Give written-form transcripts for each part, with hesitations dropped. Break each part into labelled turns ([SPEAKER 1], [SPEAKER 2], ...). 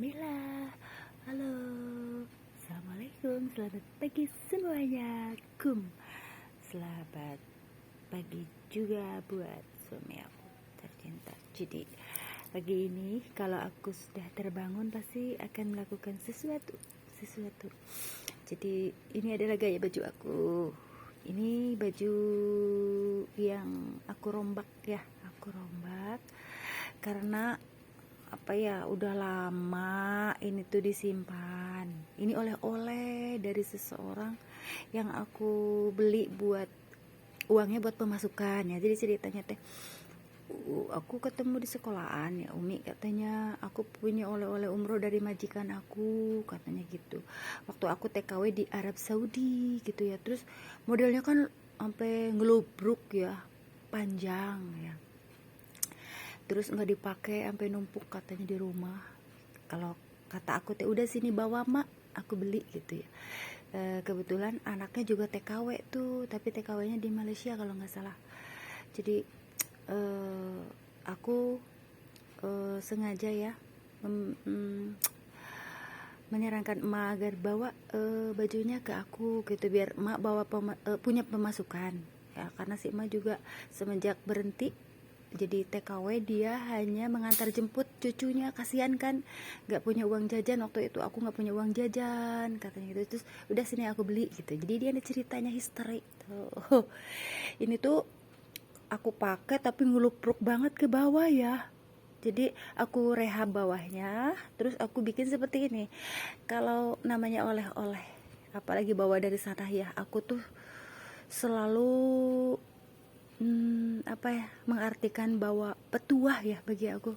[SPEAKER 1] Bismillah. Halo, assalamualaikum, selamat pagi semuanya. Selamat pagi juga buat suami aku tercinta. Jadi pagi ini kalau aku sudah terbangun pasti akan melakukan sesuatu. Jadi ini adalah gaya baju aku. Ini baju yang aku rombak ya. Aku rombak karena apa ya, udah lama ini tuh disimpan. Ini oleh-oleh dari seseorang yang aku beli buat uangnya buat pemasukan ya. Jadi ceritanya teh, aku ketemu di sekolahan ya, Umi katanya aku punya oleh-oleh umroh dari majikan aku, katanya gitu. Waktu aku TKW di Arab Saudi gitu ya. Terus modelnya kan sampai ngelubruk ya, panjang ya. Terus nggak dipakai sampai numpuk katanya di rumah. Kalau kata aku teh, udah sini bawa mak, aku beli gitu ya. Kebetulan anaknya juga TKW tuh, tapi TKW-nya di Malaysia kalau nggak salah. Jadi aku sengaja ya menyarankan emak agar bawa bajunya ke aku gitu, biar emak bawa punya pemasukan ya. Karena si emak juga semenjak berhenti jadi TKW, dia hanya mengantar jemput cucunya, kasihan kan nggak punya uang jajan. Waktu itu aku nggak punya uang jajan katanya gitu. Terus udah sini aku beli gitu. Jadi dia ada ceritanya histeri tuh. Ini tuh aku pakai tapi ngelupruk banget ke bawah ya. Jadi aku rehab bawahnya, terus aku bikin seperti ini. Kalau namanya oleh-oleh, apalagi bawa dari sana ya, aku tuh selalu mengartikan bahwa petuah ya bagi aku,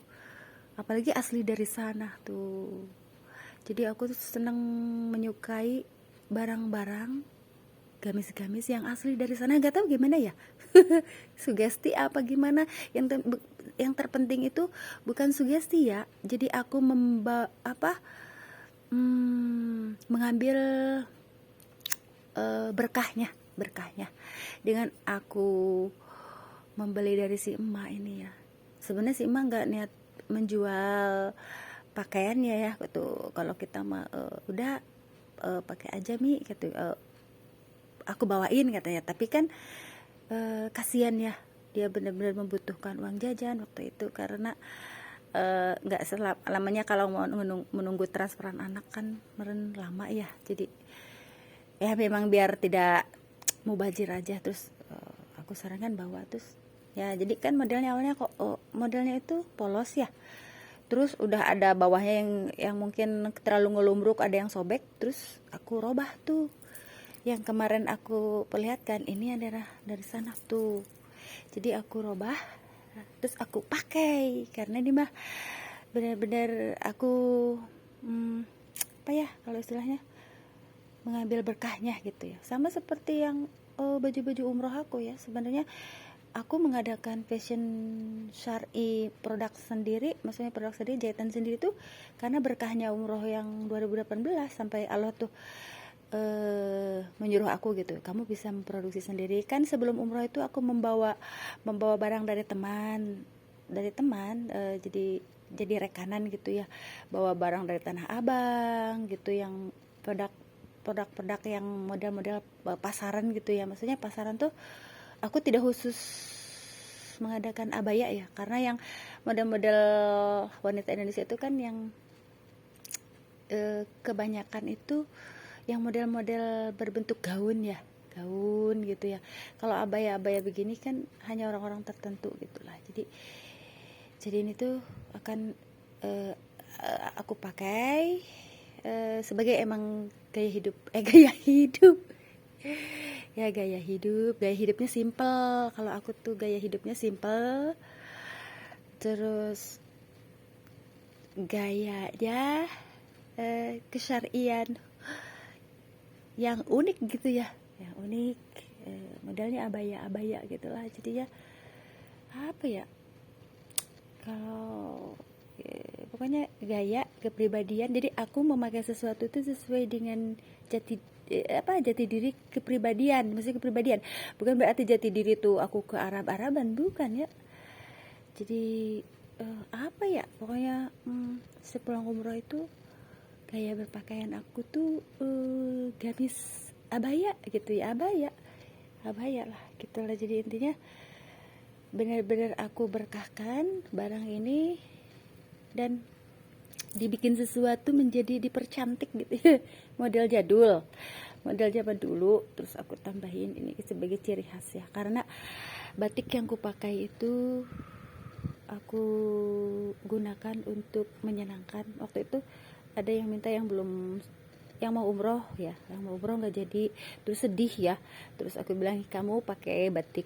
[SPEAKER 1] apalagi asli dari sana tuh. Jadi aku tuh seneng menyukai barang-barang gamis-gamis yang asli dari sana. Gak tahu gimana ya, sugesti apa gimana. Yang terpenting itu bukan sugesti ya. Jadi aku mengambil berkahnya dengan aku membeli dari si emak ini ya. Sebenarnya si emak nggak niat menjual pakaiannya ya gitu. Kalau kita mah udah pakai aja Mi gitu, aku bawain katanya. Tapi kan kasihan ya, dia benar-benar membutuhkan uang jajan waktu itu. Karena nggak selamanya kalau mau menunggu transferan anak kan meren lama ya. Jadi ya memang biar tidak mubazir aja. Terus aku sarankan bawa. Terus ya, jadi kan modelnya awalnya modelnya itu polos ya. Terus udah ada bawahnya yang mungkin terlalu ngelumbruk, ada yang sobek. Terus aku robah tuh. Yang kemarin aku perlihatkan ini adalah dari sana tuh. Jadi aku robah, terus aku pakai karena ini mah benar-benar aku apa ya kalau istilahnya, mengambil berkahnya gitu ya. Sama seperti yang baju-baju umroh aku ya. Sebenarnya aku mengadakan fashion syar'i produk sendiri, maksudnya produk sendiri, jahitan sendiri tuh karena berkahnya umroh yang 2018. Sampai Allah tuh menyuruh aku gitu, kamu bisa memproduksi sendiri. Kan sebelum umroh itu aku membawa barang dari teman, jadi rekanan gitu ya, bawa barang dari Tanah Abang gitu, yang produk yang model-model pasaran gitu ya. Maksudnya pasaran tuh aku tidak khusus mengadakan abaya ya, karena yang model-model wanita Indonesia itu kan yang kebanyakan itu yang model-model berbentuk gaun ya, gaun gitu ya. Kalau abaya-abaya begini kan hanya orang-orang tertentu gitulah. Jadi ini tuh akan aku pakai sebagai emang gaya hidup ya, gaya hidupnya simple. Kalau aku tuh gaya hidupnya simple, terus gayanya kesyarian yang unik gitu ya, yang unik, modelnya abaya gitulah. Jadi ya apa ya, kalau pokoknya gaya kepribadian. Jadi aku memakai sesuatu itu sesuai dengan jati diri kepribadian. Maksudnya kepribadian bukan berarti jati diri tuh aku ke Araban, bukan ya. Jadi apa ya, pokoknya sepulang umroh itu kayak berpakaian aku tuh gamis abaya gitu ya, abaya lah gitulah. Jadi intinya benar-benar aku berkahkan barang ini dan dibikin sesuatu menjadi dipercantik gitu ya. Model zaman dulu, terus aku tambahin ini sebagai ciri khas ya, karena batik yang kupakai itu aku gunakan untuk menyenangkan. Waktu itu ada yang minta yang mau umroh ya, yang mau umroh nggak jadi, terus sedih ya, terus aku bilang kamu pakai batik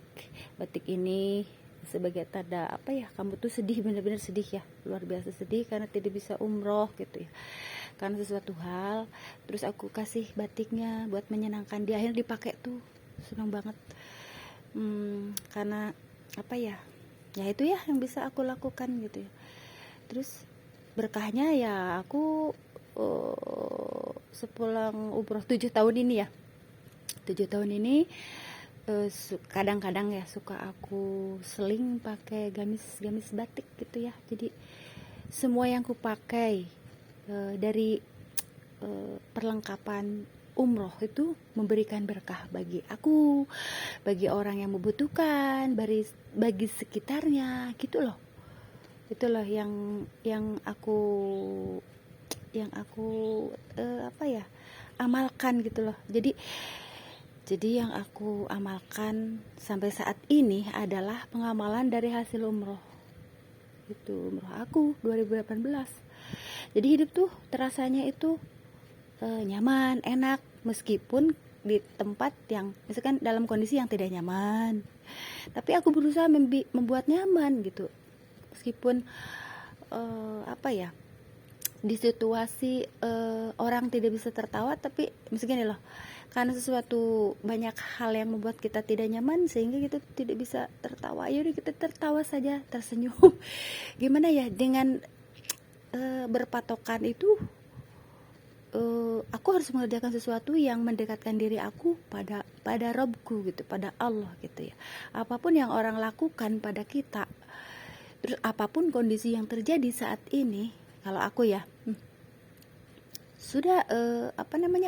[SPEAKER 1] ini sebagai tanda apa ya, kamu tuh sedih, bener-bener sedih ya, luar biasa sedih karena tidak bisa umroh gitu ya, karena sesuatu hal. Terus aku kasih batiknya buat menyenangkan dia, akhirnya dipakai tuh, senang banget. Karena apa ya itu ya yang bisa aku lakukan gitu ya. Terus berkahnya ya aku sepulang umroh 7 tahun ini ya, 7 tahun ini kadang-kadang ya suka aku seling pakai gamis batik gitu ya. Jadi semua yang ku pakai dari perlengkapan umroh itu memberikan berkah bagi aku, bagi orang yang membutuhkan, bagi sekitarnya gitu loh. Itulah yang aku apa ya, amalkan gitu loh. Jadi yang aku amalkan sampai saat ini adalah pengamalan dari hasil umroh. Itu umroh aku 2018. Jadi hidup tuh terasanya itu nyaman, enak, meskipun di tempat yang misalkan dalam kondisi yang tidak nyaman. Tapi aku berusaha membuat nyaman gitu. Meskipun apa ya, di situasi orang tidak bisa tertawa, tapi misalnya loh, karena sesuatu banyak hal yang membuat kita tidak nyaman sehingga kita tidak bisa tertawa, yaudah kita tertawa saja, tersenyum. Gimana ya, dengan berpatokan itu aku harus mengerjakan sesuatu yang mendekatkan diri aku pada Robku gitu, pada Allah gitu ya. Apapun yang orang lakukan pada kita, terus apapun kondisi yang terjadi saat ini, kalau aku ya sudah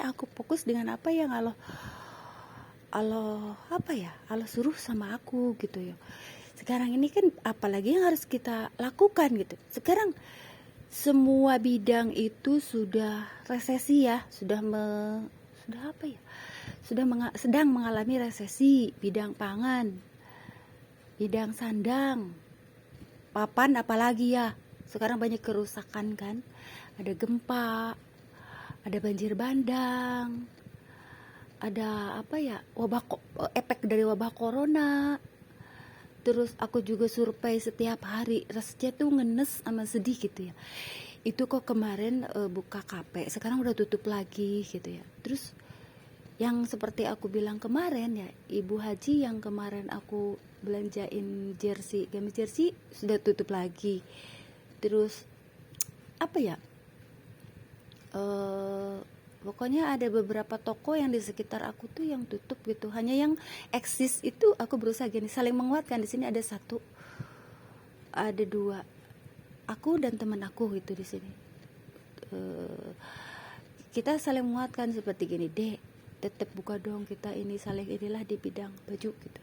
[SPEAKER 1] aku fokus dengan apa yang Allah suruh sama aku gitu ya. Sekarang ini kan apalagi yang harus kita lakukan gitu. Sekarang semua bidang itu sudah resesi ya, sedang mengalami resesi. Bidang pangan, bidang sandang, papan apalagi ya. Sekarang banyak kerusakan kan, ada gempa, ada banjir bandang, ada efek dari wabah corona. Terus aku juga survei setiap hari, rasanya tuh ngenes sama sedih gitu ya. Itu kok kemarin buka KP, sekarang udah tutup lagi gitu ya. Terus yang seperti aku bilang kemarin ya, ibu haji yang kemarin aku belanjain gamis jersey sudah tutup lagi. Terus apa ya, pokoknya ada beberapa toko yang di sekitar aku tuh yang tutup gitu. Hanya yang eksis itu aku berusaha gini, saling menguatkan. Di sini ada dua, aku dan teman aku itu di sini. Kita saling menguatkan seperti gini, Dek, tetap buka dong kita ini, saling inilah di bidang baju gitu.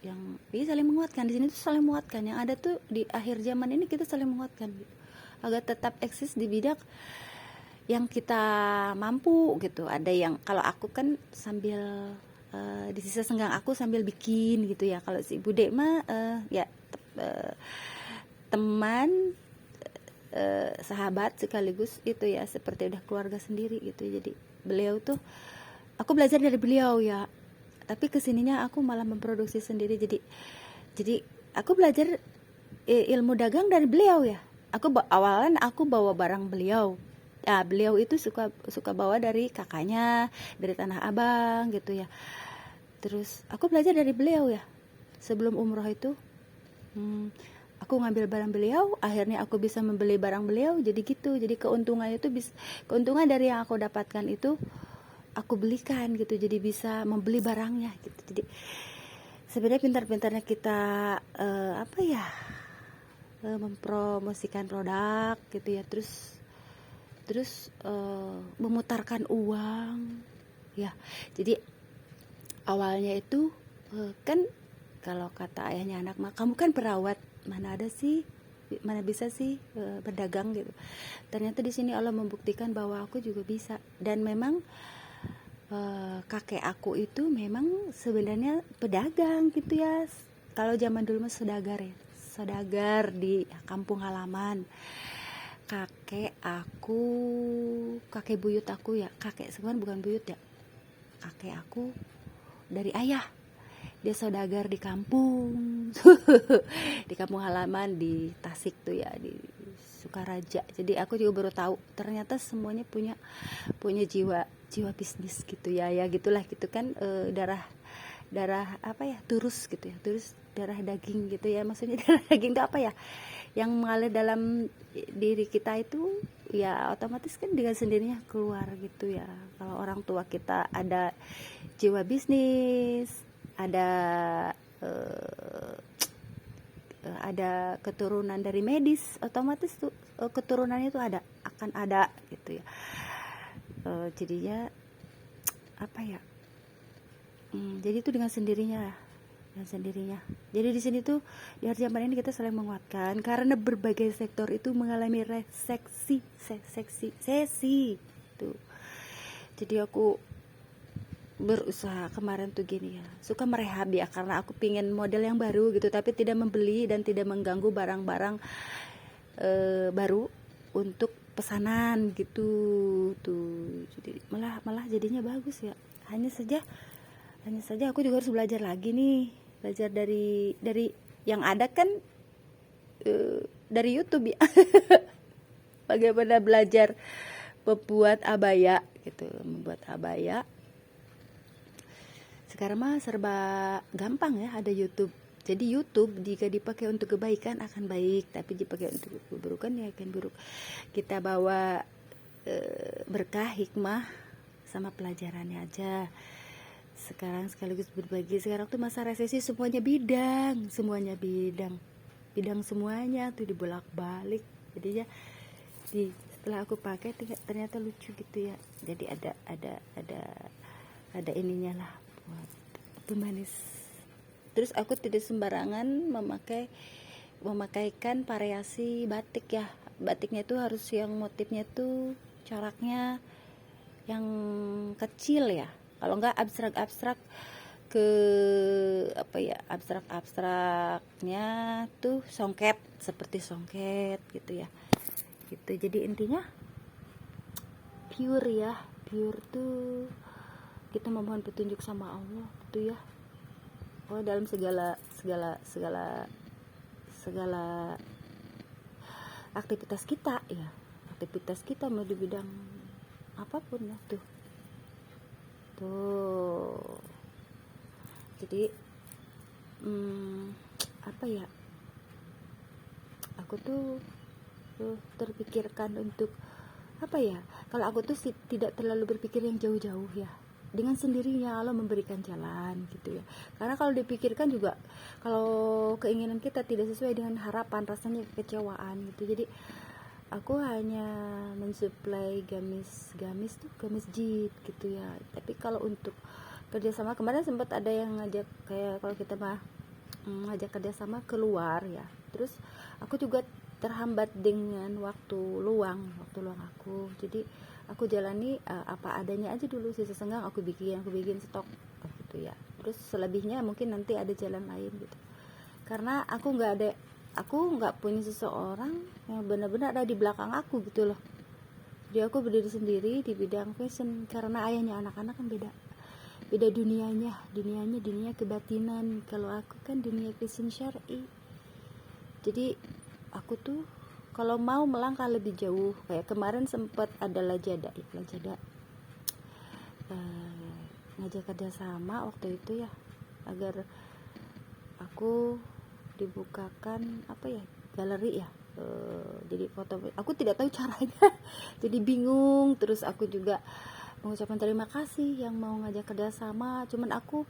[SPEAKER 1] Yang ini saling menguatkan, di sini tuh saling menguatkan. Yang ada tuh di akhir zaman ini kita saling menguatkan gitu, agar tetap eksis di bidang yang kita mampu gitu. Ada yang, kalau aku kan sambil di sisa senggang aku sambil bikin gitu ya. Kalau si Ibu Dek mah teman, sahabat sekaligus itu ya, seperti udah keluarga sendiri gitu. Jadi beliau tuh, aku belajar dari beliau ya, tapi kesininya aku malah memproduksi sendiri. Jadi aku belajar ilmu dagang dari beliau ya. Awalan aku bawa barang beliau. Ya, beliau itu suka bawa dari kakaknya, dari Tanah Abang gitu ya. Terus aku belajar dari beliau ya. Sebelum umroh itu aku ngambil barang beliau, akhirnya aku bisa membeli barang beliau. Jadi gitu. Jadi keuntungannya itu keuntungan dari yang aku dapatkan itu aku belikan gitu. Jadi bisa membeli barangnya gitu. Jadi sebenarnya pintar-pintarnya kita mempromosikan produk gitu ya. Terus terus memutarkan uang ya. Jadi awalnya itu kan kalau kata ayahnya anak mah, kamu kan perawat, mana ada sih, mana bisa sih berdagang gitu. Ternyata di sini Allah membuktikan bahwa aku juga bisa. Dan memang kakek aku itu memang sebenarnya pedagang gitu ya. Kalau zaman dulu mah saudagar ya, saudagar di kampung halaman. Kakek buyut aku ya, kakek sebenarnya bukan buyut ya, kakek aku dari ayah, dia saudagar di kampung di kampung halaman di Tasik tuh ya, di Sukaraja. Jadi aku juga baru tahu ternyata semuanya punya jiwa bisnis gitu ya, gitulah gitu kan. Darah apa ya, turus gitu ya, turus darah daging gitu ya, maksudnya darah daging itu apa ya, yang mengalir dalam diri kita itu ya otomatis kan dengan sendirinya keluar gitu ya. Kalau orang tua kita ada jiwa bisnis, ada keturunan dari medis, otomatis tuh keturunannya itu akan ada gitu ya. Jadinya apa ya, jadi itu dengan sendirinya. Jadi di sini tuh di hari zaman ini kita saling menguatkan karena berbagai sektor itu mengalami sesi tuh. Jadi aku berusaha kemarin tuh gini ya, suka merehab ya, karena aku pingin model yang baru gitu, tapi tidak membeli dan tidak mengganggu barang-barang baru untuk pesanan gitu tuh. Jadi malah jadinya bagus ya. Hanya saja aku juga harus belajar lagi nih, belajar dari yang ada kan, dari YouTube ya. Bagaimana belajar membuat abaya gitu, membuat abaya. Sekarang mah serba gampang ya, ada YouTube. Jadi YouTube jika dipakai untuk kebaikan akan baik, tapi dipakai untuk keburukan ya akan buruk. Kita bawa berkah, hikmah sama pelajarannya aja. Sekarang sekaligus berbagi. Sekarang tuh masa resesi, semuanya bidang semuanya tuh dibolak-balik. Jadinya setelah aku pakai ternyata lucu gitu ya. Jadi ada ininya lah buat pemanis. Terus aku tidak sembarangan memakaikan variasi batik ya. Batiknya itu harus yang motifnya tuh coraknya yang kecil ya. Kalau enggak abstrak ke apa ya, abstraknya tuh songket, seperti songket gitu ya. Gitu. Jadi intinya pure tuh kita memohon petunjuk sama Allah gitu ya. Oh, dalam segala aktivitas kita ya. Aktivitas kita mau di bidang apapun ya tuh. Jadi apa ya, aku tuh terpikirkan untuk apa ya, kalau aku tuh tidak terlalu berpikir yang jauh-jauh ya, dengan sendirinya Allah memberikan jalan gitu ya. Karena kalau dipikirkan juga, kalau keinginan kita tidak sesuai dengan harapan, rasanya kekecewaan gitu. Jadi aku hanya mensuplai gamis jit gitu ya. Tapi kalau untuk kerjasama, kemarin sempat ada yang ngajak, kayak kalau kita mah ngajak kerjasama keluar ya. Terus aku juga terhambat dengan waktu luang aku. Jadi aku jalani apa adanya aja dulu. Sisa senggang aku bikin stok gitu ya. Terus selebihnya mungkin nanti ada jalan lain gitu. Karena aku nggak punya seseorang yang benar-benar ada di belakang aku gitu loh. Jadi aku berdiri sendiri di bidang fashion, karena ayahnya anak-anak kan beda dunianya dunia kebatinan. Kalau aku kan dunia fashion syar'i. Jadi aku tuh kalau mau melangkah lebih jauh, kayak kemarin sempat ada lajada ngajak kerja sama waktu itu ya, agar aku dibukakan apa ya, galeri ya. Jadi foto, aku tidak tahu caranya. Jadi bingung. Terus aku juga mengucapkan terima kasih yang mau ngajak kerjasama. Cuman aku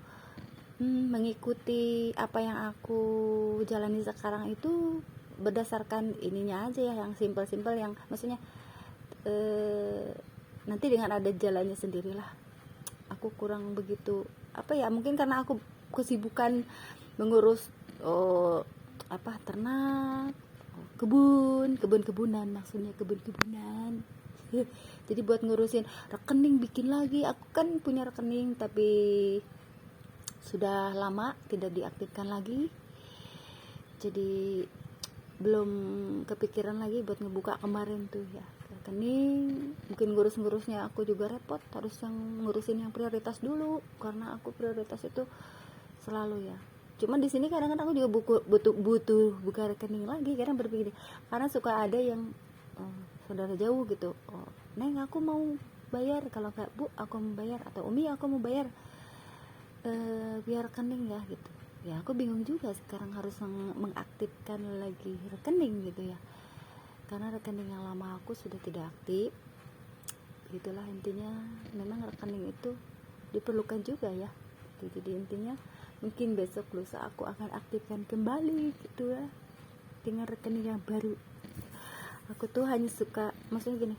[SPEAKER 1] mengikuti apa yang aku jalani sekarang itu berdasarkan ininya aja ya, yang simpel-simpel, yang maksudnya nanti dengan ada jalannya sendirilah. Aku kurang begitu apa ya, mungkin karena aku kesibukan mengurus ternak, kebun-kebunan, maksudnya kebun-kebunan. Jadi buat ngurusin rekening, bikin lagi, aku kan punya rekening tapi sudah lama tidak diaktifkan lagi, jadi belum kepikiran lagi buat ngebuka kemarin tuh ya rekening. Mungkin ngurus-ngurusnya aku juga repot, harus yang ngurusin yang prioritas dulu, karena aku prioritas itu selalu ya. Cuma di sini kadang-kadang aku juga butuh buka rekening lagi, kadang berpikir, karena suka ada yang saudara jauh gitu, Neng aku mau bayar, kalau nggak Bu aku mau bayar, atau Umi aku mau bayar biar rekening ya gitu ya. Aku bingung juga sekarang harus mengaktifkan lagi rekening gitu ya, karena rekening yang lama aku sudah tidak aktif. Itulah intinya, memang rekening itu diperlukan juga ya. Jadi intinya mungkin besok lusa aku akan aktifkan kembali gitu ya, dengan rekening yang baru. Aku tuh hanya suka, maksudnya gini,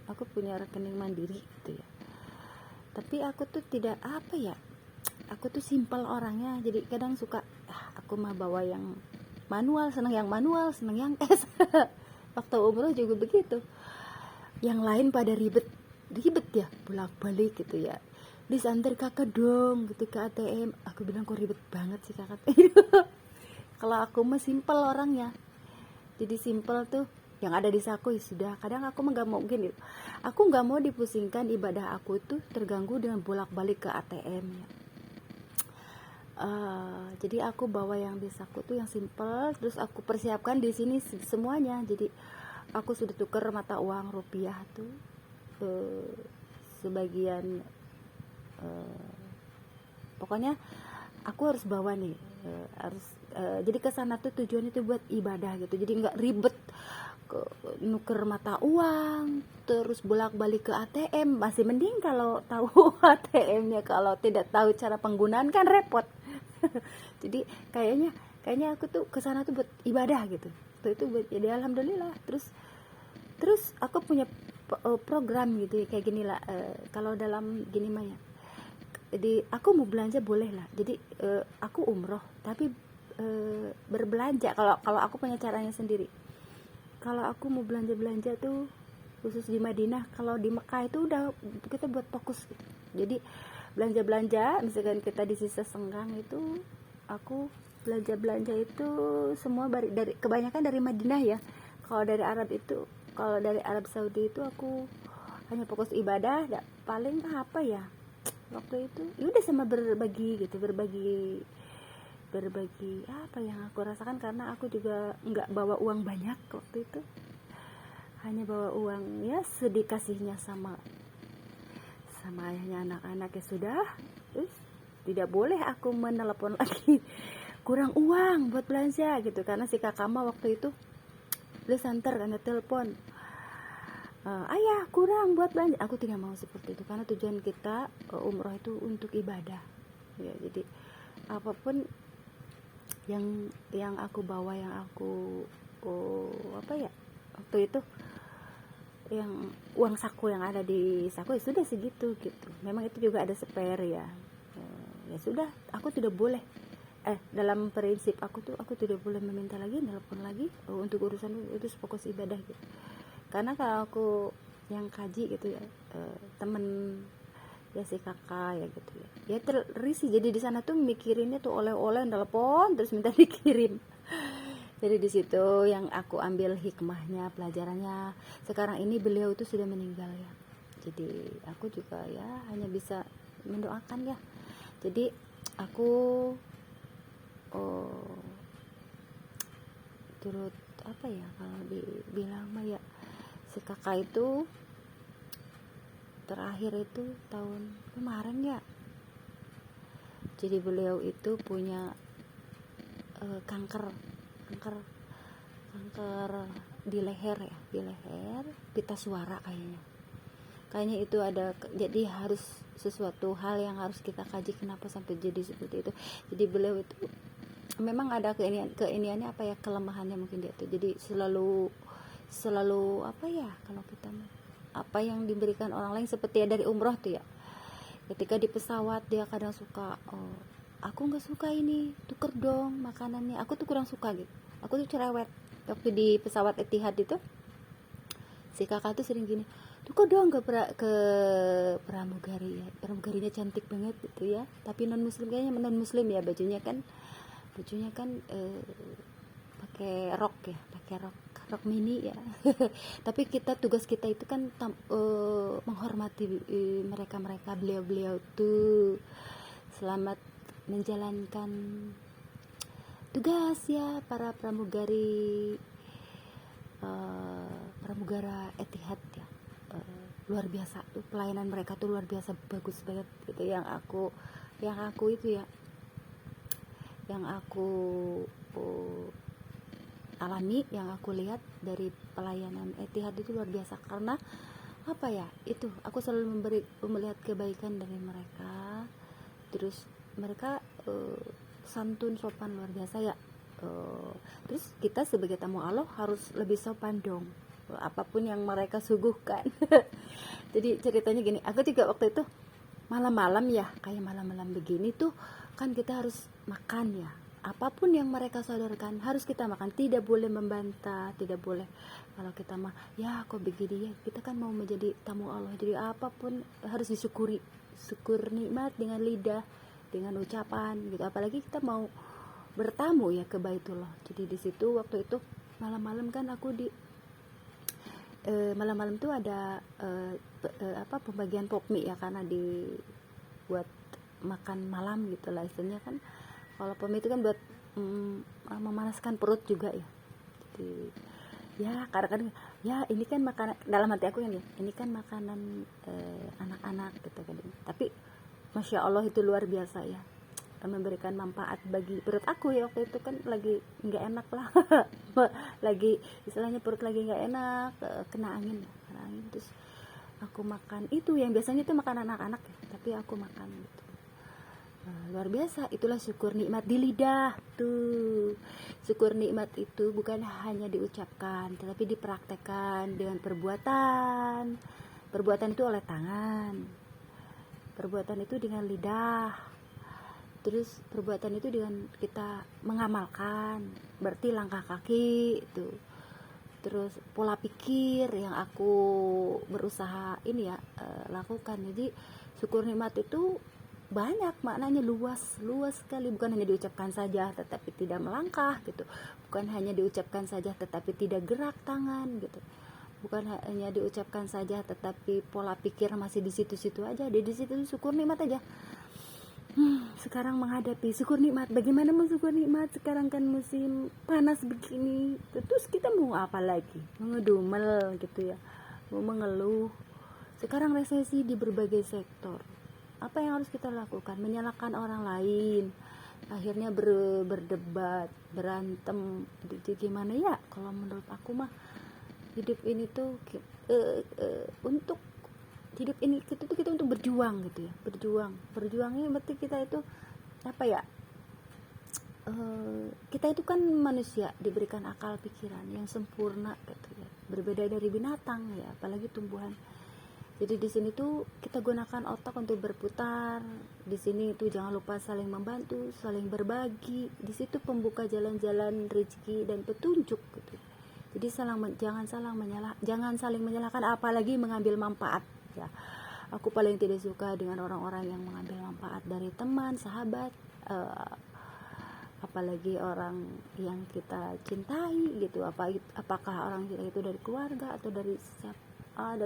[SPEAKER 1] aku punya rekening mandiri gitu ya, tapi aku tuh tidak apa ya, aku tuh simpel orangnya. Jadi kadang suka aku mah bawa yang manual, seneng yang manual, seneng yang cash. Waktu umroh juga begitu, yang lain pada ribet ya, bolak-balik gitu ya, disanter kakak dong gitu ke ATM. Aku bilang kok ribet banget sih kakak. Kalau aku mah simpel orangnya, jadi simpel tuh, yang ada di saku ya sudah. Kadang aku mah nggak mau gini, aku nggak mau dipusingkan ibadah aku tuh terganggu dengan bolak-balik ke ATM ya. Jadi aku bawa yang di saku tuh yang simpel, terus aku persiapkan di sini semuanya. Jadi aku sudah tuker mata uang rupiah tuh sebagian, pokoknya aku harus bawa nih, jadi kesana tuh tujuannya tuh buat ibadah gitu. Jadi nggak ribet nuker mata uang terus bolak-balik ke ATM. Masih mending kalau tahu ATM-nya, kalau tidak tahu cara penggunaan kan repot. Jadi kayaknya aku tuh kesana tuh buat ibadah gitu. Itu buat, jadi alhamdulillah. Terus aku punya program gitu ya, kayak gini lah, kalau dalam gini mah ya. Jadi aku mau belanja boleh lah. Jadi aku umroh tapi berbelanja, kalau aku punya caranya sendiri. Kalau aku mau belanja tuh khusus di Madinah. Kalau di Mekah itu udah kita buat fokus gitu. Jadi belanja misalkan kita di sisa senggang itu, aku belanja itu semua dari kebanyakan dari Madinah ya. Kalau dari Arab Saudi itu aku hanya fokus ibadah. Paling apa ya waktu itu, ya udah sama berbagi apa yang aku rasakan, karena aku juga nggak bawa uang banyak waktu itu, hanya bawa uang ya sedikasihnya sama ayahnya, anak-anak ya sudah. Terus tidak boleh aku menelepon lagi kurang uang buat belanja gitu, karena si kakak mah waktu itu dia santer karena telepon, ayah kurang buat belanja. Aku tidak mau seperti itu, karena tujuan kita umroh itu untuk ibadah ya. Jadi apapun yang aku bawa, yang aku waktu itu, yang uang saku yang ada di saku ya sudah segitu gitu. Memang itu juga ada spare ya. Ya sudah, aku tidak boleh dalam prinsip aku tidak boleh meminta lagi, telepon lagi untuk urusan itu, fokus ibadah gitu. Karena kalau aku yang kaji gitu ya, temen ya si kakak ya gitu ya terisi. Jadi di sana tuh mikirinnya tuh oleh-oleh, telepon terus minta dikirim. Jadi di situ yang aku ambil hikmahnya, pelajarannya. Sekarang ini beliau itu sudah meninggal ya, jadi aku juga ya hanya bisa mendoakan ya. Jadi aku turut apa ya, kalau dibilang mah ya, si kakak itu terakhir itu tahun kemarin ya. Jadi beliau itu punya kanker di leher ya, pita suara kayaknya itu ada. Jadi harus sesuatu hal yang harus kita kaji, kenapa sampai jadi seperti itu. Jadi beliau itu memang ada keiniannya apa ya, kelemahannya mungkin dia itu. Jadi selalu apa ya, kalau kita apa yang diberikan orang lain, seperti ya dari umroh tuh ya, ketika di pesawat dia kadang suka, oh aku nggak suka ini, tuker dong makanannya, aku tuh kurang suka gitu, aku tuh cerewet. Waktu di pesawat Etihad itu si kakak tuh sering gini, tuker dong ke pramugari ya, pramugarinya cantik banget gitu ya, tapi non muslim, kayaknya non muslim ya, bajunya kan pakai rok ya, pakai rok mini ya. Tapi tugas kita itu kan menghormati mereka beliau tuh selamat menjalankan tugas ya, para pramugara Etihad ya. Luar biasa tuh, pelayanan mereka tuh luar biasa, bagus banget gitu. Yang aku itu ya, yang aku alami, yang aku lihat dari pelayanan Etihad itu luar biasa. Karena apa ya, itu aku selalu melihat kebaikan dari mereka. Terus mereka santun, sopan, luar biasa ya. Terus kita sebagai tamu Allah harus lebih sopan dong, apapun yang mereka suguhkan. Jadi ceritanya gini, aku juga waktu itu malam-malam ya, kayak malam-malam begini tuh kan kita harus makan ya, apapun yang mereka sodorkan harus kita makan, tidak boleh membantah, tidak boleh kalau kita mah ya kok begini ya, kita kan mau menjadi tamu Allah, jadi apapun harus disyukuri, syukur nikmat dengan lidah, dengan ucapan gitu. Apalagi kita mau bertamu ya ke Baitullah. Jadi di situ waktu itu malam-malam kan aku di malam-malam tuh ada pembagian pokmi ya, karena dibuat makan malam gitu lah istilahnya kan. Kalau pokmi itu kan buat memanaskan perut juga ya. Jadi ya karena kan ya ini kan makanan, dalam hati aku ini kan makanan anak-anak gitu kan. Tapi Masya Allah itu luar biasa ya, memberikan manfaat bagi perut aku ya. Waktu itu kan lagi nggak enak lah lagi istilahnya perut lagi nggak enak, kena angin, terus aku makan itu yang biasanya itu makan anak-anak ya, tapi aku makan gitu. Luar biasa, itulah syukur nikmat di lidah tuh. Syukur nikmat itu bukan hanya diucapkan, tetapi dipraktekkan dengan perbuatan. Perbuatan itu oleh tangan, perbuatan itu dengan lidah, terus perbuatan itu dengan kita mengamalkan, berarti langkah kaki itu, terus pola pikir yang aku berusaha ini ya lakukan. Jadi syukur nikmat itu banyak maknanya, luas sekali, bukan hanya diucapkan saja tetapi tidak melangkah gitu, bukan hanya diucapkan saja tetapi tidak gerak tangan gitu, bukan hanya diucapkan saja tetapi pola pikir masih di situ-situ aja, di situ syukur nikmat aja. Sekarang menghadapi syukur nikmat, bagaimana mensyukur nikmat sekarang kan musim panas begini, terus kita mau apa lagi, mau ngedumel gitu ya, mau mengeluh. Sekarang resesi di berbagai sektor, apa yang harus kita lakukan? Menyalahkan orang lain, akhirnya berdebat, berantem. Jadi gimana ya, kalau menurut aku mah hidup ini tuh untuk hidup ini kita untuk berjuang gitu ya, berjuangnya berarti kita itu apa ya, kita itu kan manusia diberikan akal pikiran yang sempurna gitu ya, berbeda dari binatang ya, apalagi tumbuhan. Jadi di sini tuh kita gunakan otak untuk berputar. Di sini itu jangan lupa saling membantu, saling berbagi. Di situ pembuka jalan-jalan rezeki dan petunjuk gitu. Jadi jangan saling menyalahkan, apalagi mengambil manfaat ya. Aku paling tidak suka dengan orang-orang yang mengambil manfaat dari teman, sahabat, apalagi orang yang kita cintai gitu. Apakah orang kita itu dari keluarga atau dari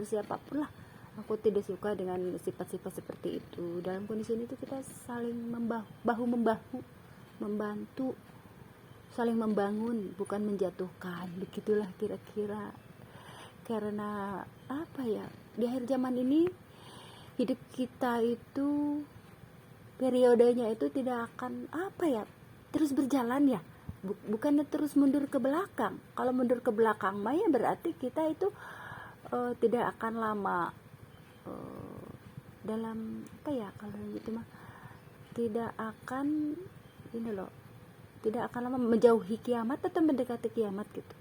[SPEAKER 1] siapapun lah. Aku tidak suka dengan sifat-sifat seperti itu. Dalam kondisi ini tuh kita saling bahu membahu, membantu, saling membangun, bukan menjatuhkan. Begitulah kira-kira. Karena apa ya, di akhir zaman ini hidup kita itu periodenya itu tidak akan apa ya, terus berjalan ya, bukannya terus mundur ke belakang. Kalau mundur ke belakang mah ya berarti kita itu tidak akan lama dalam apa ya, kalau gitu mah tidak akan ini loh, tidak akan lama menjauhi kiamat atau mendekati kiamat gitu.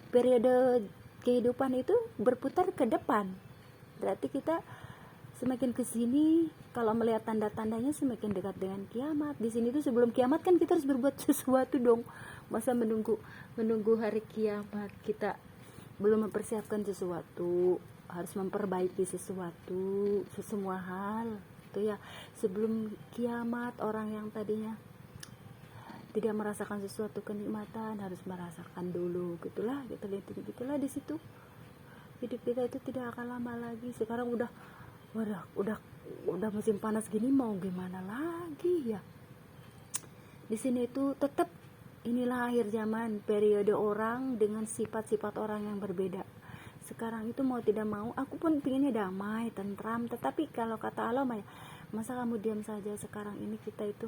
[SPEAKER 1] Periode kehidupan itu berputar ke depan. Berarti kita semakin kesini, kalau melihat tanda-tandanya semakin dekat dengan kiamat. Di sini tuh sebelum kiamat kan kita harus berbuat sesuatu dong. Masa menunggu hari kiamat kita belum mempersiapkan sesuatu, harus memperbaiki sesuatu, semua hal itu ya. Sebelum kiamat, orang yang tadinya tidak merasakan sesuatu kenikmatan harus merasakan dulu, gitulah di situ. Hidup kita itu tidak akan lama lagi. Sekarang udah musim panas gini, mau gimana lagi ya. Di sini itu tetap inilah akhir zaman, periode orang dengan sifat-sifat orang yang berbeda. Sekarang itu mau tidak mau, aku pun pinginnya damai, tentram. Tetapi kalau kata Allah, masa kamu diam saja? Sekarang ini kita itu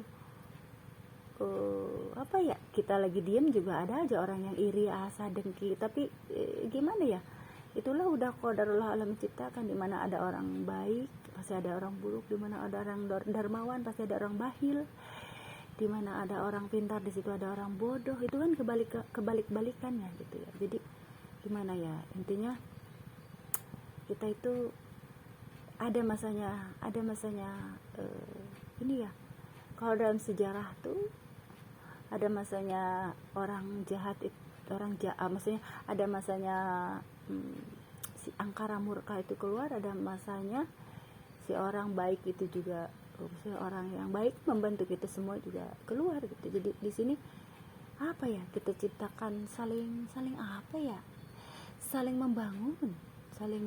[SPEAKER 1] kita lagi diam juga ada aja orang yang iri, asa, dengki. Tapi gimana ya, itulah udah qadarullah alam menciptakan. Dimana ada orang baik pasti ada orang buruk, dimana ada orang dermawan pasti ada orang bahil, dimana ada orang pintar di situ ada orang bodoh. Itu kan kebalik-balikannya gitu ya. Jadi gimana ya, intinya kita itu ada masanya ini ya. Kalau dalam sejarah tuh ada masanya orang jahat, maksudnya ada masanya si angkara murka itu keluar, ada masanya si orang baik itu juga, maksudnya orang yang baik membantu kita semua juga keluar gitu. Jadi di sini apa ya, kita ciptakan saling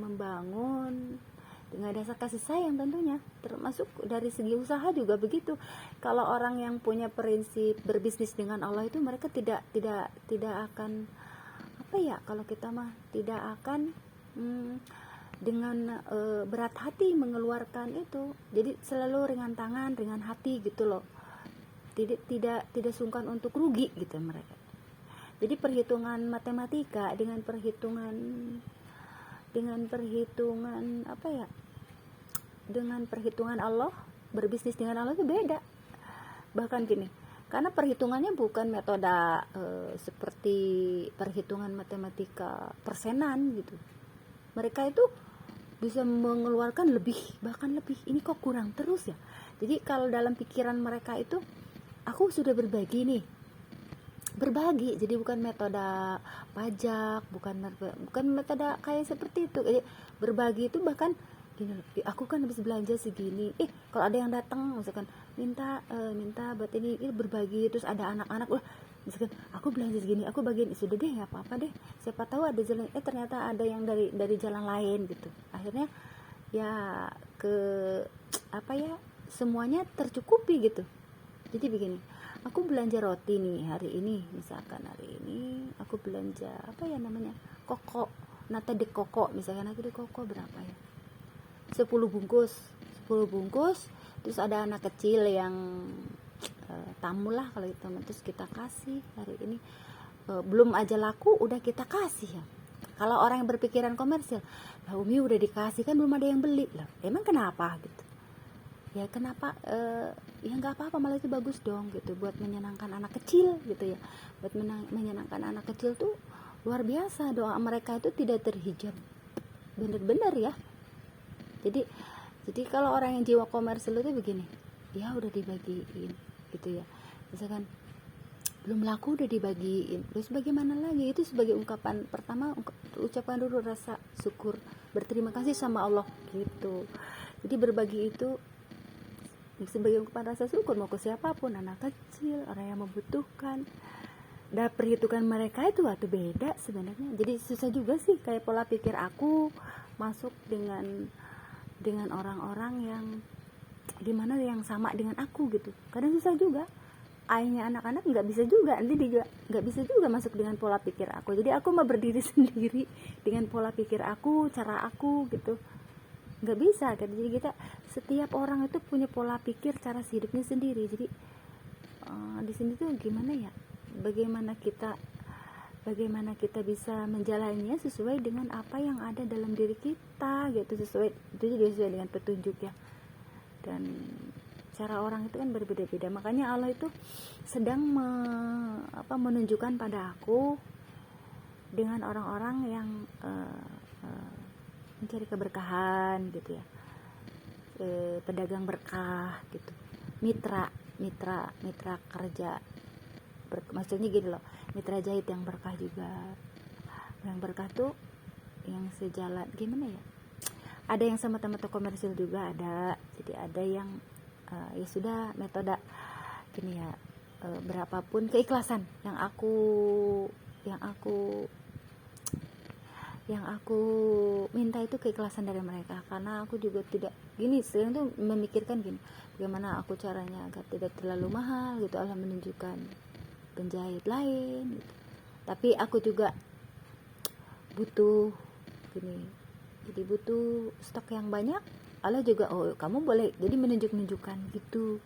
[SPEAKER 1] membangun dengan dasar kasih sayang tentunya, termasuk dari segi usaha juga begitu. Kalau orang yang punya prinsip berbisnis dengan Allah itu mereka tidak akan kalau kita mah tidak akan dengan berat hati mengeluarkan itu. Jadi selalu ringan tangan, ringan hati gitu loh. Tidak sungkan untuk rugi gitu mereka. Jadi perhitungan matematika dengan perhitungan dengan perhitungan Allah, berbisnis dengan Allah itu beda. Bahkan gini, karena perhitungannya bukan metode seperti perhitungan matematika persenan gitu. Mereka itu bisa mengeluarkan bahkan lebih. Ini kok kurang terus ya. Jadi kalau dalam pikiran mereka itu, aku sudah berbagi, jadi bukan metode pajak, bukan metode kayak seperti itu. Jadi berbagi itu bahkan gini, aku kan habis belanja segini, kalau ada yang datang misalkan minta buat ini berbagi, terus ada anak-anak, misalkan aku belanja segini, aku bagiin, sudah deh, nggak apa-apa deh, siapa tahu ada jalan, ternyata ada yang dari jalan lain gitu. Akhirnya ya semuanya tercukupi gitu. Jadi begini, aku belanja roti nih hari ini, misalkan hari ini aku belanja koko, nata de koko, misalkan nata de koko berapa ya, 10 bungkus. Terus ada anak kecil yang tamu lah kalau itu, terus kita kasih hari ini, belum aja laku udah kita kasih ya. Kalau orang yang berpikiran komersil, lah Umi udah dikasih kan belum ada yang beli lah, emang kenapa gitu ya, kenapa ya nggak apa-apa, malah itu bagus dong gitu, buat menyenangkan anak kecil gitu ya. Buat menyenangkan anak kecil tuh luar biasa, doa mereka itu tidak terhijab, bener-bener ya. Jadi kalau orang yang jiwa komersil itu begini, ya udah dibagiin gitu ya, misalkan belum laku udah dibagiin, terus bagaimana lagi, itu sebagai ungkapan pertama, ucapan dulu rasa syukur, berterima kasih sama Allah gitu. Jadi berbagi itu sebagai ungkapan rasa syukur, mau ke siapapun, anak kecil, orang yang membutuhkan. Dan perhitungan mereka itu waktu beda sebenarnya. Jadi susah juga sih, kayak pola pikir aku masuk dengan orang-orang yang dimana yang sama dengan aku gitu. Kadang susah juga, ayahnya anak-anak nggak bisa juga, nanti juga nggak bisa juga masuk dengan pola pikir aku. Jadi aku mau berdiri sendiri dengan pola pikir aku, cara aku gitu, nggak bisa kan. Jadi kita, setiap orang itu punya pola pikir, cara hidupnya sendiri. Jadi di sini tuh gimana ya, bagaimana kita bisa menjalaninya sesuai dengan apa yang ada dalam diri kita gitu, sesuai dengan petunjuk ya. Dan cara orang itu kan berbeda-beda, makanya Allah itu sedang menunjukkan pada aku dengan orang-orang yang mencari keberkahan gitu ya, pedagang berkah gitu, mitra kerja, maksudnya gini loh, mitra jahit yang berkah juga. Yang berkah tuh yang sejalan, gimana ya, ada yang sama mata komersil juga ada. Jadi ada yang ya sudah metode gini ya, berapapun keikhlasan yang aku minta itu keikhlasan dari mereka, karena aku juga tidak gini, sering tuh memikirkan gini, bagaimana aku caranya agar tidak terlalu mahal gitu. Allah menunjukkan penjahit lain gitu. Tapi aku juga butuh gini, jadi butuh stok yang banyak. Allah juga, oh kamu boleh, jadi menunjukkan gitu.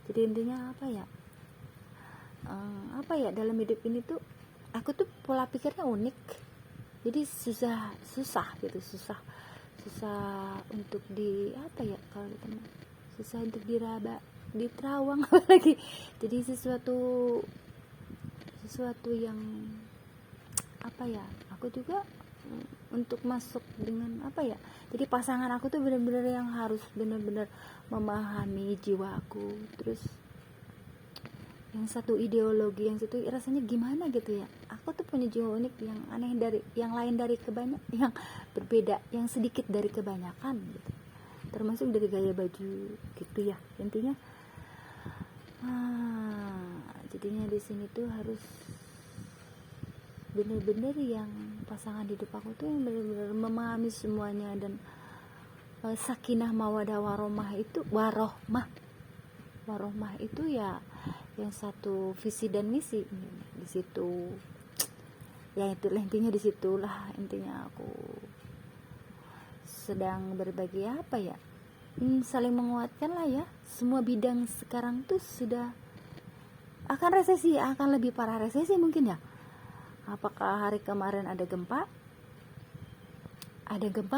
[SPEAKER 1] Jadi intinya apa ya, dalam hidup ini tuh aku tuh pola pikirnya unik. Jadi susah gitu, susah untuk kalau susah untuk diraba, diterawang apalagi. Jadi sesuatu yang aku juga untuk masuk dengan jadi pasangan aku tuh benar-benar yang harus benar-benar memahami jiwa aku, terus yang satu ideologi, yang satu rasanya gimana gitu ya. Aku tuh punya jiwa unik yang aneh, dari yang lain, dari yang berbeda, yang sedikit dari kebanyakan gitu. Termasuk dari gaya baju gitu ya. Intinya jadinya di sini tuh harus benar-benar yang pasangan hidup aku tuh yang benar-benar memahami semuanya, dan sakinah mawadah warohmah itu ya, yang satu visi dan misi di situ ya. Itulah intinya, disitulah intinya aku sedang berbagi saling menguatkan lah ya. Semua bidang sekarang tuh sudah akan resesi, akan lebih parah resesi mungkin ya. Apakah hari kemarin ada gempa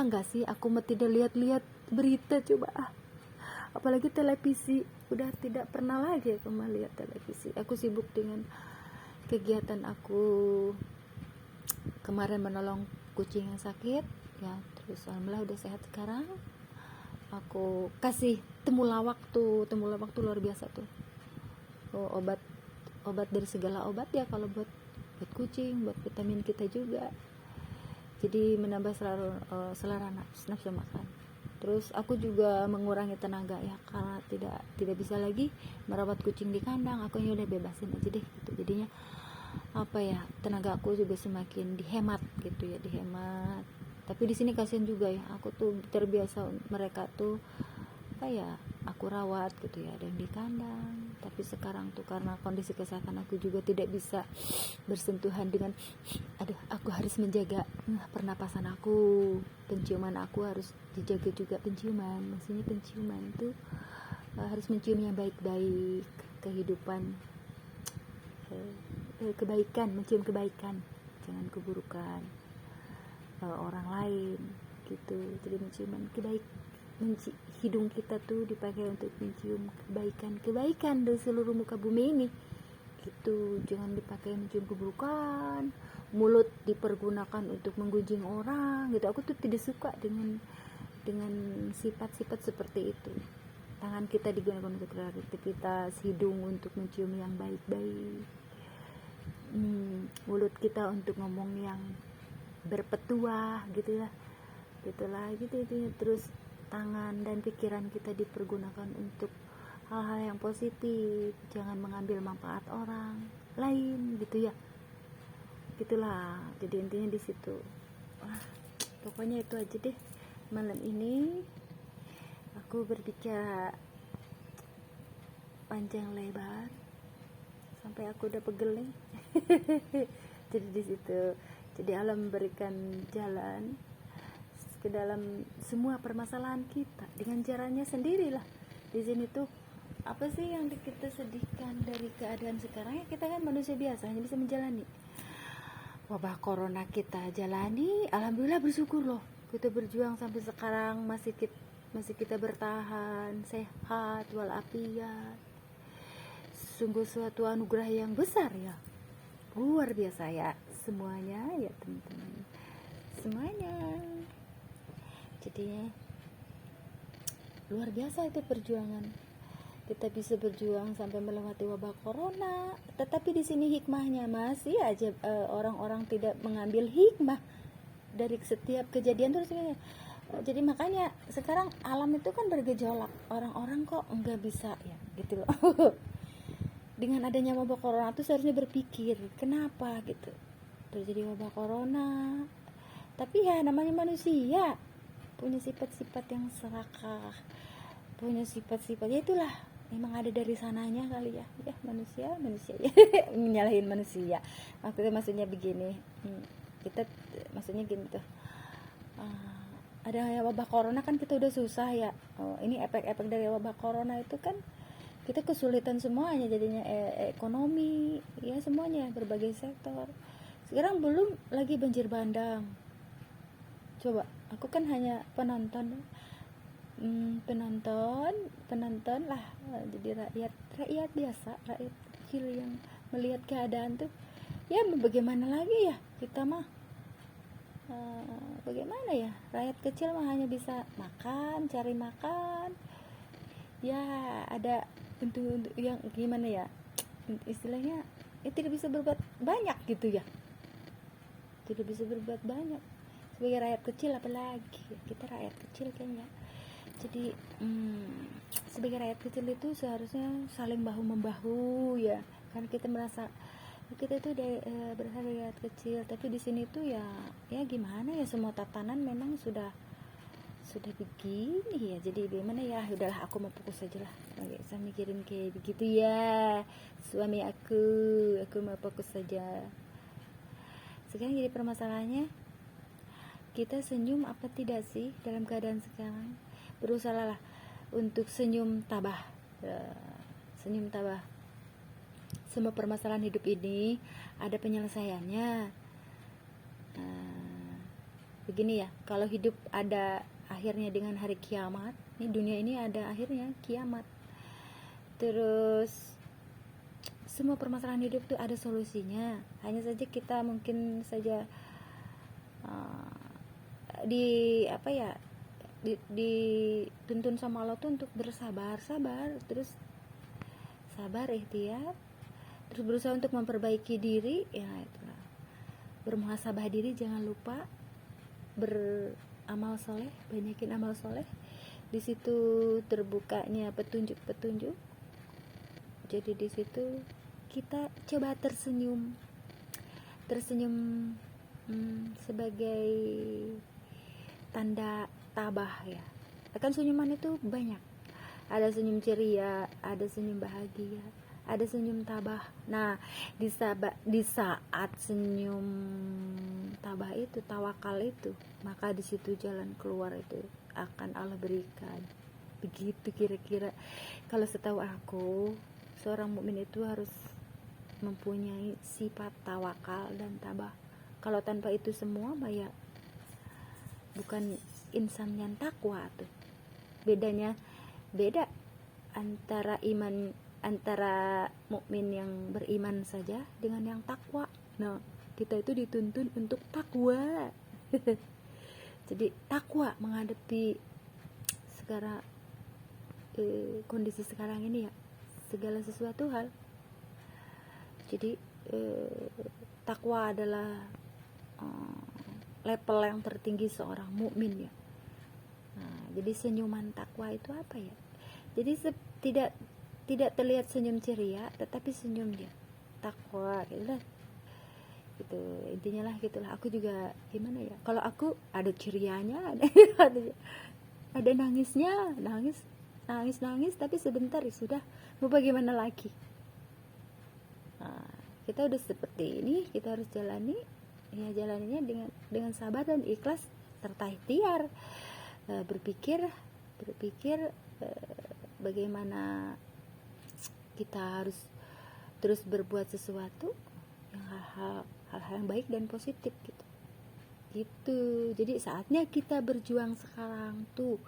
[SPEAKER 1] nggak sih? Aku tidak lihat berita, coba apalagi televisi, udah tidak pernah lagi aku melihat televisi. Aku sibuk dengan kegiatan aku kemarin menolong kucing yang sakit ya, terus alhamdulillah udah sehat sekarang. Aku kasih temulawak luar biasa tuh, obat dari segala obat ya, kalau buat kucing, buat vitamin kita juga, jadi menambah selera nafsu makan. Terus aku juga mengurangi tenaga ya, karena tidak bisa lagi merawat kucing di kandang. Aku udah bebasin aja deh gitu. Jadinya tenaga aku juga semakin dihemat gitu ya, dihemat. Tapi di sini kasihan juga ya, aku tuh terbiasa mereka tuh aku rawat gitu ya, ada yang di kandang. Tapi sekarang tuh karena kondisi kesehatan aku juga tidak bisa bersentuhan dengan aku harus menjaga pernapasan aku, penciuman aku harus dijaga juga. Maksudnya penciuman tuh harus mencium yang baik-baik, kehidupan, kebaikan, mencium kebaikan, jangan keburukan orang lain gitu. Jadi menciuman hidung kita tuh dipakai untuk mencium kebaikan dari seluruh muka bumi ini gitu. Jangan dipakai mencium keburukan. Mulut dipergunakan untuk menggunjing orang gitu. Aku tuh tidak suka dengan sifat-sifat seperti itu. Tangan kita digunakan untuk kreativitas, hidung untuk mencium yang baik-baik, mulut kita untuk ngomong yang berpetuah gitulah gitu. Terus tangan dan pikiran kita dipergunakan untuk hal-hal yang positif, jangan mengambil manfaat orang lain gitu ya. Gitulah, jadi intinya di situ. Pokoknya itu aja deh malam ini. Aku berbicara panjang lebar sampai aku udah pegel nih. Jadi di situ, jadi Allah memberikan jalan ke dalam semua permasalahan kita dengan caranya sendirilah. Di sini tuh apa sih yang kita sedihkan dari keadaan sekarang ya? Kita kan manusia biasa, hanya bisa menjalani wabah corona. Kita jalani, alhamdulillah, bersyukur loh, kita berjuang sampai sekarang masih kita bertahan sehat walafiat. Sungguh suatu anugerah yang besar ya, luar biasa ya. semuanya ya teman-teman semuanya. Jadinya luar biasa itu perjuangan. Kita bisa berjuang sampai melewati wabah corona, tetapi di sini hikmahnya masih aja orang-orang tidak mengambil hikmah dari setiap kejadian terus. Jadi makanya sekarang alam itu kan bergejolak, orang-orang kok nggak bisa ya gitu loh. Dengan adanya wabah corona tuh seharusnya berpikir kenapa gitu terjadi wabah corona, tapi ya namanya manusia punya sifat-sifat yang serakah, punya sifat-sifat ya itulah memang ada dari sananya kali ya manusia ya menyalahin manusia. Maksudnya begini, kita maksudnya gini tuh, ada wabah corona kan kita udah susah ya, ini efek-efek dari wabah corona itu kan kita kesulitan semuanya jadinya, ekonomi ya semuanya berbagai sektor. Sekarang belum lagi banjir bandang. Coba aku kan hanya penonton lah, jadi rakyat biasa, rakyat kecil yang melihat keadaan tuh ya bagaimana lagi ya kita mah, bagaimana ya rakyat kecil mah hanya bisa makan, cari makan ya, ada untuk yang gimana ya istilahnya ya tidak bisa berbuat banyak gitu ya, tidak bisa berbuat banyak sebagai rakyat kecil, apalagi kita rakyat kecil kayaknya. Jadi sebagai rakyat kecil itu seharusnya saling bahu membahu ya, karena kita merasa kita itu berasal dari rakyat kecil, tapi di sini tuh ya gimana ya, semua tatanan memang sudah begini ya. Jadi bagaimana ya, udahlah aku mau fokus aja lah, saya mikirin kayak begitu ya suami aku mau fokus saja. Sekarang jadi permasalahannya, kita senyum apa tidak sih dalam keadaan sekarang? Berusahalah untuk senyum tabah. Semua permasalahan hidup ini ada penyelesaiannya. Begini ya, kalau hidup ada akhirnya dengan hari kiamat, ini dunia ini ada akhirnya kiamat. Terus semua permasalahan hidup itu ada solusinya. Hanya saja kita mungkin saja dituntun sama Allah tuh untuk bersabar, terus sabar, ikhtiar, terus berusaha untuk memperbaiki diri ya, itulah bermuhasabah diri, jangan lupa beramal soleh, banyakin amal soleh, di situ terbukanya petunjuk. Jadi di situ kita coba tersenyum sebagai tanda tabah ya. Kan senyuman itu banyak, ada senyum ceria, ada senyum bahagia, ada senyum tabah. Nah di saat senyum tabah itu, tawakal itu, maka di situ jalan keluar itu akan Allah berikan. Begitu kira-kira kalau setahu aku, seorang mukmin itu harus mempunyai sifat tawakal dan tabah. Kalau tanpa itu semua ya bukan insan yang takwa tuh. Beda antara mukmin yang beriman saja dengan yang takwa. Nah, kita itu dituntun untuk takwa. Jadi takwa menghadapi segala kondisi sekarang ini ya, segala sesuatu hal. Jadi takwa adalah level yang tertinggi seorang mukmin ya. Nah, jadi senyuman takwa itu apa ya? Jadi tidak terlihat senyum ceria, tetapi senyum dia takwa gitu. Gitu intinya lah, gitulah. Aku juga gimana ya? Kalau aku ada cerianya, ada nangisnya, nangis tapi sebentar ya sudah. Mau bagaimana lagi? Nah, kita udah seperti ini, kita harus jalani. Ya jalaninya dengan sabar dan ikhlas serta ikhtiar. Berpikir bagaimana kita harus terus berbuat sesuatu yang hal-hal yang baik dan positif gitu. Jadi saatnya kita berjuang sekarang tuh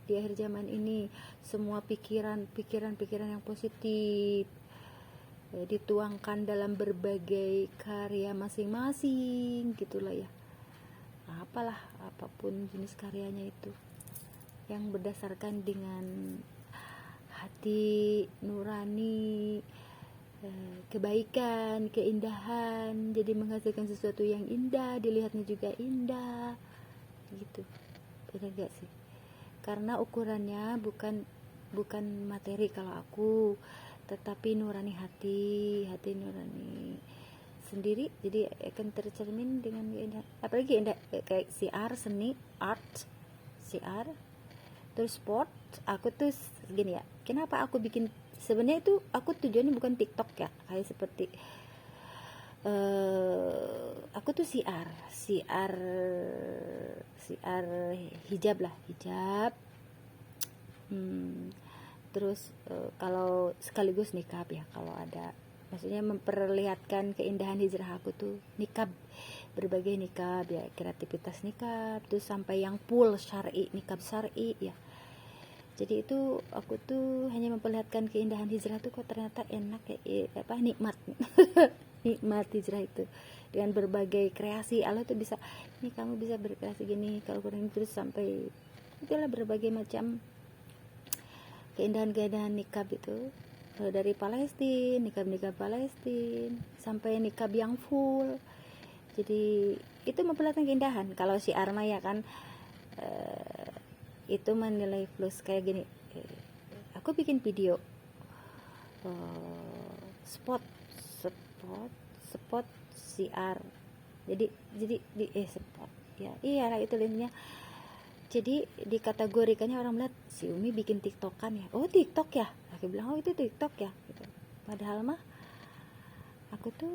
[SPEAKER 1] di akhir zaman ini. Semua pikiran yang positif, dituangkan dalam berbagai karya masing-masing gitulah ya, apalah apapun jenis karyanya itu yang berdasarkan dengan hati nurani, kebaikan, keindahan, jadi menghasilkan sesuatu yang indah, dilihatnya juga indah gitu. Benar gak sih? Karena ukurannya bukan materi kalau aku, tetapi nurani hati nurani sendiri, jadi akan tercermin dengan keindahan. Apalagi indah, kayak siar seni, art, siar, terus sport. Aku tuh gini ya, kenapa aku bikin, sebenarnya itu aku tujuannya bukan TikTok ya, kayak seperti aku tuh siar hijab lah, hijab, terus kalau sekaligus nikab ya, kalau ada, maksudnya memperlihatkan keindahan hijrah aku tuh nikab, berbagai nikab ya, kreativitas nikab, terus sampai yang full syar'i, nikab syar'i ya. Jadi itu aku tuh hanya memperlihatkan keindahan hijrah tuh kok ternyata enak ya, nikmat nikmat hijrah itu dengan berbagai kreasi Allah tuh bisa, ini kamu bisa berkreasi gini kalau kurang, terus sampai itulah berbagai macam keindahan nikab itu, dari Palestina, nikab Palestina sampai nikab yang full. Jadi itu memperlihatkan keindahan. Kalau si Arma ya kan itu menilai plus kayak gini, aku bikin video spot siar, jadi di spot ya, iyalah itu intinya. Jadi dikategorikannya orang melihat si Umi bikin tiktokan ya, oh tiktok ya, aku bilang oh itu tiktok ya gitu. Padahal mah aku tuh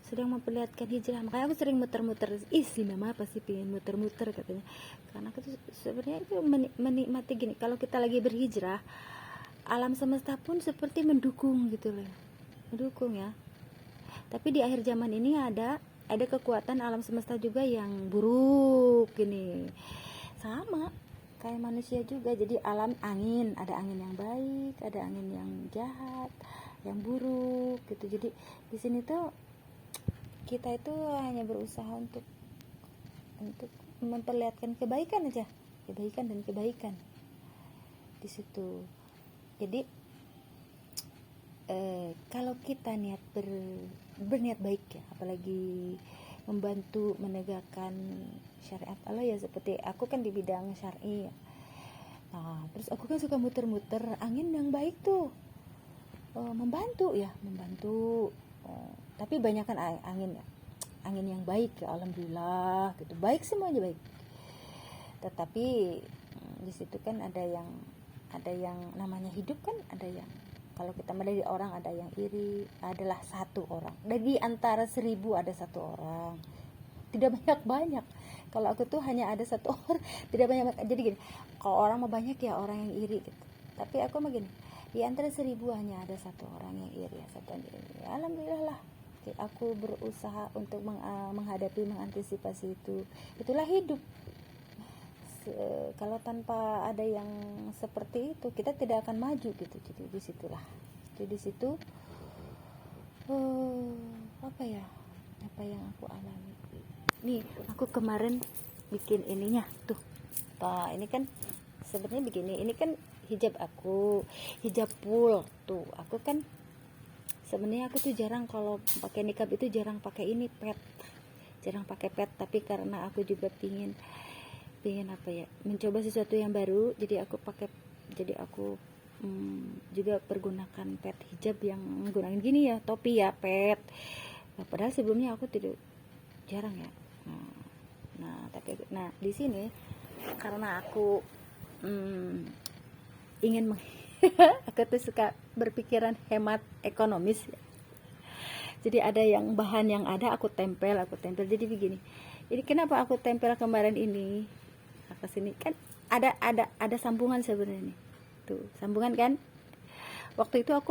[SPEAKER 1] sedang memperlihatkan hijrah, makanya aku sering muter-muter, si mama pasti pengen muter-muter katanya, karena aku tuh sebenarnya itu menikmati gini, kalau kita lagi berhijrah, alam semesta pun seperti mendukung gitu loh, mendukung ya. Tapi di akhir zaman ini ada kekuatan alam semesta juga yang buruk gini, sama kayak manusia juga. Jadi alam angin, ada angin yang baik, ada angin yang jahat, yang buruk gitu. Jadi di sini tuh kita itu hanya berusaha untuk memperlihatkan kebaikan aja, kebaikan dan kebaikan di situ. Jadi kalau kita niat berniat baik ya, apalagi membantu menegakkan syariat Allah ya, seperti aku kan di bidang syar'i ya. Nah, terus aku kan suka muter-muter angin yang baik tuh, membantu. Tapi banyak kan angin yang baik ya, alhamdulillah gitu, baik semuanya baik. Tetapi di situ kan ada yang namanya hidup kan, ada yang kalau kita melihat orang ada yang iri, adalah satu orang dari antara 1000 ada satu orang, tidak banyak. Kalau aku tuh hanya ada satu orang, tidak banyak. Jadi gini, kalau orang mau banyak ya orang yang iri gitu, tapi aku mah gini, di antara 1000 hanya ada satu orang yang iri ya, satu yang iri. Ya, alhamdulillah lah, aku berusaha untuk mengantisipasi itu. Itulah hidup. Kalau tanpa ada yang seperti itu, kita tidak akan maju gitu. Jadi disitulah, jadi di situ apa yang aku alami nih. Aku kemarin bikin ininya tuh, ini kan sebenarnya begini, ini kan hijab aku, hijab full tuh. Aku kan sebenarnya aku tuh jarang kalau pakai nikab itu, jarang pakai ini jarang pakai pet, tapi karena aku juga pingin mencoba sesuatu yang baru, jadi aku juga pergunakan pet hijab yang menggunakan gini ya, topi ya, pet. Padahal sebelumnya aku tidak, jarang ya. Tapi di sini karena aku ingin aku tuh suka berpikiran hemat ekonomis ya. Jadi ada yang bahan yang ada aku tempel. Jadi begini. Jadi kenapa aku tempel kemarin ini ke sini kan ada sambungan sebenarnya nih. Tuh, sambungan kan. Waktu itu aku